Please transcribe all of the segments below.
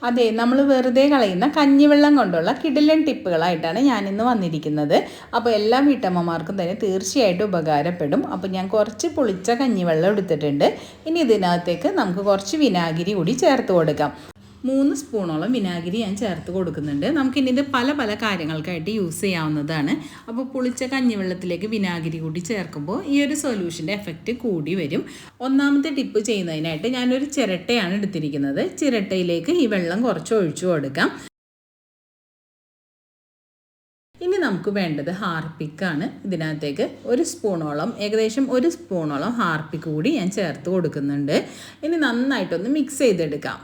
അതെ, നമ്മൾ വെറുതെ കളയുന്ന കഞ്ഞിവെള്ളം കൊണ്ടുള്ള കിടിലൻ ടിപ്പുകളായിട്ടാണ് ഞാനിന്ന് വന്നിരിക്കുന്നത്. അപ്പോൾ എല്ലാ വീട്ടമ്മമാർക്കും തന്നെ തീർച്ചയായിട്ടും ഉപകാരപ്പെടും. അപ്പോൾ ഞാൻ കുറച്ച് പുളിച്ച കഞ്ഞിവെള്ളം എടുത്തിട്ടുണ്ട്. ഇനി ഇതിനകത്തേക്ക് നമുക്ക് കുറച്ച് വിനാഗിരി കൂടി ചേർത്ത് കൊടുക്കാം. 3 സ്പൂണോളം വിനാഗിരി ഞാൻ ചേർത്ത് കൊടുക്കുന്നുണ്ട്. നമുക്കിനി ഇത് പല പല കാര്യങ്ങൾക്കായിട്ട് യൂസ് ചെയ്യാവുന്നതാണ്. അപ്പോൾ പുളിച്ച കഞ്ഞിവെള്ളത്തിലേക്ക് വിനാഗിരി കൂടി ചേർക്കുമ്പോൾ ഈ ഒരു സൊല്യൂഷൻ്റെ എഫക്റ്റ് കൂടി വരും. ഒന്നാമത്തെ ടിപ്പ് ചെയ്യുന്നതിനായിട്ട് ഞാനൊരു ചിരട്ടയാണ് എടുത്തിരിക്കുന്നത്. ചിരട്ടയിലേക്ക് ഈ വെള്ളം കുറച്ച് ഒഴിച്ചു കൊടുക്കാം. ഇനി നമുക്ക് വേണ്ടത് ഹാർപ്പിക്കാണ്. ഇതിനകത്തേക്ക് ഏകദേശം ഒരു സ്പൂണോളം ഹാർപ്പിക്ക് കൂടി ഞാൻ ചേർത്ത് കൊടുക്കുന്നുണ്ട്. ഇനി നന്നായിട്ടൊന്ന് മിക്സ് ചെയ്തെടുക്കാം.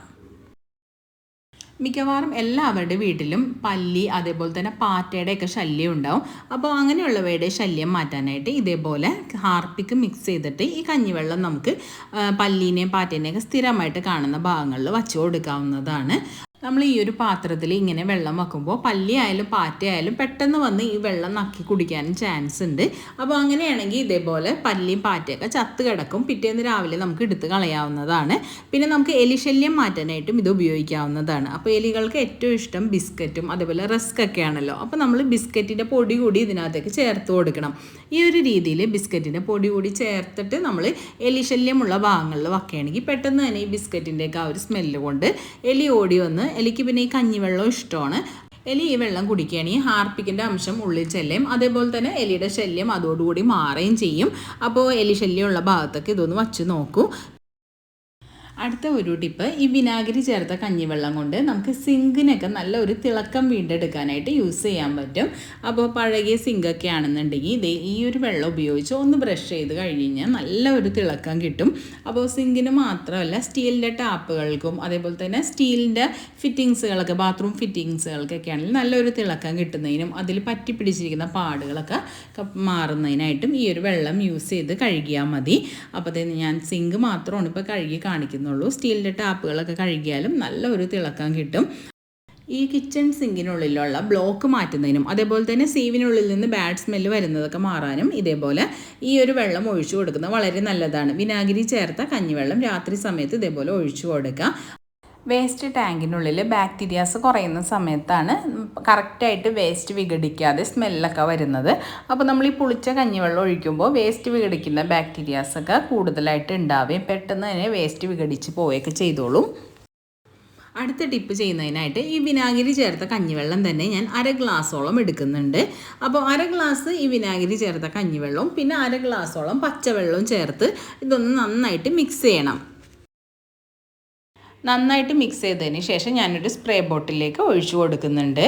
മിക്കവാറും എല്ലാവരുടെ വീട്ടിലും പല്ലി, അതേപോലെ തന്നെ പാറ്റയുടെയൊക്കെ ശല്യം ഉണ്ടാവും. അപ്പോൾ അങ്ങനെയുള്ളവയുടെ ശല്യം മാറ്റാനായിട്ട് ഇതേപോലെ ഹാർപ്പിക്ക് മിക്സ് ചെയ്തിട്ട് ഈ കഞ്ഞിവെള്ളം നമുക്ക് പല്ലീനെയും പാറ്റേനെയൊക്കെ സ്ഥിരമായിട്ട് കാണുന്ന ഭാഗങ്ങളിൽ വച്ചു കൊടുക്കാവുന്നതാണ്. നമ്മൾ ഈ ഒരു പാത്രത്തിൽ ഇങ്ങനെ വെള്ളം വെക്കുമ്പോൾ പല്ലി ആയാലും പാറ്റയായാലും പെട്ടെന്ന് വന്ന് ഈ വെള്ളം നക്കി കുടിക്കാനും ചാൻസ് ഉണ്ട്. അപ്പോൾ അങ്ങനെയാണെങ്കിൽ ഇതേപോലെ പല്ലിയും പാറ്റയൊക്കെ ചത്ത് കിടക്കും. പിറ്റേന്ന് രാവിലെ നമുക്ക് എടുത്ത് കളയാവുന്നതാണ്. പിന്നെ നമുക്ക് എലിശല്യം മാറ്റാനായിട്ടും ഇത് ഉപയോഗിക്കാവുന്നതാണ്. അപ്പോൾ എലികൾക്ക് ഏറ്റവും ഇഷ്ടം ബിസ്ക്കറ്റും അതേപോലെ റസ്ക് ഒക്കെ ആണല്ലോ. അപ്പോൾ നമ്മൾ ബിസ്ക്കറ്റിൻ്റെ പൊടി കൂടി ഇതിനകത്തേക്ക് ചേർത്ത് കൊടുക്കണം. ഈ ഒരു രീതിയിൽ ബിസ്ക്കറ്റിൻ്റെ പൊടി കൂടി ചേർത്തിട്ട് നമ്മൾ എലിശല്യമുള്ള ഭാഗങ്ങളിൽ വയ്ക്കുകയാണെങ്കിൽ പെട്ടെന്ന് തന്നെ ഈ ബിസ്ക്കറ്റിൻ്റെയൊക്കെ ആ ഒരു സ്മെല്ല് കൊണ്ട് എലി ഓടി വന്ന്, എലിക്ക് പിന്നെ ഈ കഞ്ഞിവെള്ളം ഇഷ്ടമാണ്. എലി ഈ വെള്ളം കുടിക്കുകയാണെങ്കിൽ ഹാർപ്പിക്കിൻ്റെ അംശം ഉള്ളിൽ ചെല്ലും. അതേപോലെ തന്നെ എലിയുടെ ശല്യം അതോടുകൂടി മാറുകയും ചെയ്യും. അപ്പോൾ എലി ശല്യമുള്ള ഭാഗത്തൊക്കെ ഇതൊന്ന് വച്ച് നോക്കൂ. അടുത്ത ഒരു ടിപ്പ്, ഈ വിനാഗിരി ചേർത്ത കഞ്ഞിവെള്ളം കൊണ്ട് നമുക്ക് സിങ്കിനൊക്കെ നല്ല ഒരു തിളക്കം വീണ്ടെടുക്കാനായിട്ട് യൂസ് ചെയ്യാൻ പറ്റും. അപ്പോൾ പഴകിയ സിങ്കൊക്കെ ആണെന്നുണ്ടെങ്കിൽ ഈ ഒരു വെള്ളം ഉപയോഗിച്ച് ഒന്ന് ബ്രഷ് ചെയ്ത് കഴിഞ്ഞാൽ നല്ല ഒരു തിളക്കം കിട്ടും. അപ്പോൾ സിങ്കിന് മാത്രമല്ല സ്റ്റീലിൻ്റെ ടാപ്പുകൾക്കും അതേപോലെ തന്നെ സ്റ്റീലിൻ്റെ ഫിറ്റിങ്സുകളൊക്കെ, ബാത്റൂം ഫിറ്റിങ്സുകൾക്കൊക്കെ ആണെങ്കിൽ നല്ലൊരു തിളക്കം കിട്ടുന്നതിനും അതിൽ പറ്റി പിടിച്ചിരിക്കുന്ന പാടുകളൊക്കെ മാറുന്നതിനായിട്ടും ഈ ഒരു വെള്ളം യൂസ് ചെയ്ത് കഴുകിയാൽ മതി. അപ്പോൾ ഞാൻ സിങ്ക് മാത്രമാണ് ഇപ്പോൾ കഴുകി കാണിക്കുന്നത്. സ്റ്റീലിൻ്റെ ടാപ്പുകളൊക്കെ കഴുകിയാലും നല്ല ഒരു തിളക്കം കിട്ടും. ഈ കിച്ചൺ സിങ്കിനുള്ളിലുള്ള ബ്ലോക്ക് മാറ്റുന്നതിനും അതേപോലെ തന്നെ സീവിനുള്ളിൽ നിന്ന് ബാഡ് സ്മെല്ല് വരുന്നതൊക്കെ മാറാനും ഇതേപോലെ ഈ ഒരു വെള്ളം ഒഴിച്ചു കൊടുക്കുന്നത് വളരെ നല്ലതാണ്. വിനാഗിരി ചേർത്ത കഞ്ഞിവെള്ളം രാത്രി സമയത്ത് ഇതേപോലെ ഒഴിച്ചു കൊടുക്കുക. വേസ്റ്റ് ടാങ്കിനുള്ളിൽ ബാക്ടീരിയാസ് കുറയുന്ന സമയത്താണ് കറക്റ്റായിട്ട് വേസ്റ്റ് വിഘടിക്കാതെ സ്മെല്ലൊക്കെ വരുന്നത്. അപ്പോൾ നമ്മൾ ഈ പുളിച്ച കഞ്ഞിവെള്ളം ഒഴിക്കുമ്പോൾ വേസ്റ്റ് വിഘടിക്കുന്ന ബാക്ടീരിയാസൊക്കെ കൂടുതലായിട്ട് ഉണ്ടാവുകയും പെട്ടെന്ന് തന്നെ വേസ്റ്റ് വിഘടിച്ച് പോവുകയൊക്കെ ചെയ്തോളും. അടുത്ത ടിപ്പ് ചെയ്യുന്നതിനായിട്ട് ഈ വിനാഗിരി ചേർത്ത കഞ്ഞിവെള്ളം തന്നെ ഞാൻ 1/2 ഗ്ലാസോളം എടുക്കുന്നുണ്ട്. അപ്പോൾ 1/2 ഗ്ലാസ് ഈ വിനാഗിരി ചേർത്ത കഞ്ഞിവെള്ളവും പിന്നെ 1/2 ഗ്ലാസോളം പച്ചവെള്ളവും ചേർത്ത് ഇതൊന്ന് നന്നായിട്ട് മിക്സ് ചെയ്യണം. നന്നായിട്ട് മിക്സ് ചെയ്തതിന് ശേഷം ഞാനൊരു സ്പ്രേ ബോട്ടിലേക്ക് ഒഴിച്ചു കൊടുക്കുന്നുണ്ട്.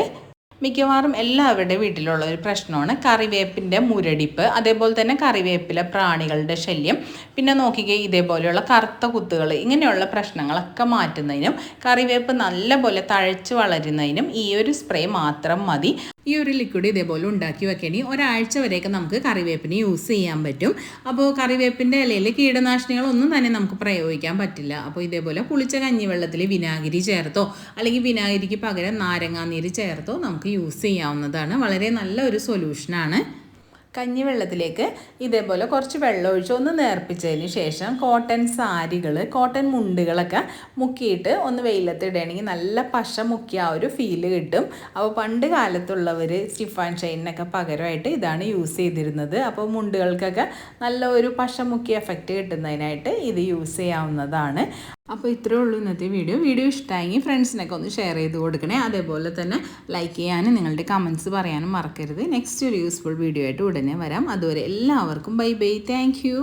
മിക്കവാറും എല്ലാവരുടെ വീട്ടിലുള്ള ഒരു പ്രശ്നമാണ് കറിവേപ്പിൻ്റെ മുരടിപ്പ്, അതേപോലെ തന്നെ കറിവേപ്പിലെ പ്രാണികളുടെ ശല്യം. പിന്നെ നോക്കിക്കേ, ഇതേപോലെയുള്ള കറുത്ത കുത്തുകൾ, ഇങ്ങനെയുള്ള പ്രശ്നങ്ങളൊക്കെ മാറ്റുന്നതിനും കറിവേപ്പ് നല്ലപോലെ തഴച്ച് വളരുന്നതിനും ഈ ഒരു സ്പ്രേ മാത്രം മതി. ഈ ഒരു ലിക്വിഡ് ഇതേപോലെ ഉണ്ടാക്കി വെക്കുകയാണെങ്കിൽ ഒരാഴ്ച വരെയൊക്കെ നമുക്ക് കറിവേപ്പിന് യൂസ് ചെയ്യാൻ പറ്റും. അപ്പോൾ കറിവേപ്പിൻ്റെ ഇലയിൽ കീടനാശിനികളൊന്നും തന്നെ നമുക്ക് പ്രയോഗിക്കാൻ പറ്റില്ല. അപ്പോൾ ഇതേപോലെ പുളിച്ച കഞ്ഞിവെള്ളത്തിൽ വിനാഗിരി ചേർത്തോ അല്ലെങ്കിൽ വിനാഗിരിക്ക് പകരം നാരങ്ങാനീര് ചേർത്തോ നമുക്ക് യൂസ് ചെയ്യാവുന്നതാണ്. വളരെ നല്ല ഒരു സൊല്യൂഷനാണ്. കഞ്ഞിവെള്ളത്തിലേക്ക് ഇതേപോലെ കുറച്ച് വെള്ളം ഒഴിച്ച് ഒന്ന് നേർപ്പിച്ചതിന് ശേഷം കോട്ടൺ സാരികൾ, കോട്ടൺ മുണ്ടുകളൊക്കെ മുക്കിയിട്ട് ഒന്ന് വെയിലത്തിടുകയാണെങ്കിൽ നല്ല പശ മുക്കിയ ആ ഒരു ഫീല് കിട്ടും. അപ്പോൾ പണ്ട് കാലത്തുള്ളവർ സ്റ്റിഫ് ആൻഡ് ഷൈനിനൊക്കെ പകരമായിട്ട് ഇതാണ് യൂസ് ചെയ്തിരുന്നത്. അപ്പോൾ മുണ്ടുകൾക്കൊക്കെ നല്ല ഒരു പശ മുക്കിയ എഫക്റ്റ് കിട്ടുന്നതിനായിട്ട് ഇത് യൂസ് ചെയ്യാവുന്നതാണ്. അപ്പോൾ ഇത്രയേ ഉള്ളൂ ഇന്നത്തെ വീഡിയോ ഇഷ്ടമായെങ്കിൽ ഫ്രണ്ട്സിനൊക്കെ ഒന്ന് ഷെയർ ചെയ്ത് കൊടുക്കണേ. അതേപോലെ തന്നെ ലൈക്ക് ചെയ്യാനും നിങ്ങളുടെ കമൻറ്റ്സ് പറയാനും മറക്കരുത്. നെക്സ്റ്റ് ഒരു യൂസ്ഫുൾ വീഡിയോ ആയിട്ട് ഉടനെ വരാം. അതുവരെ എല്ലാവർക്കും ബൈ ബൈ. Thank you.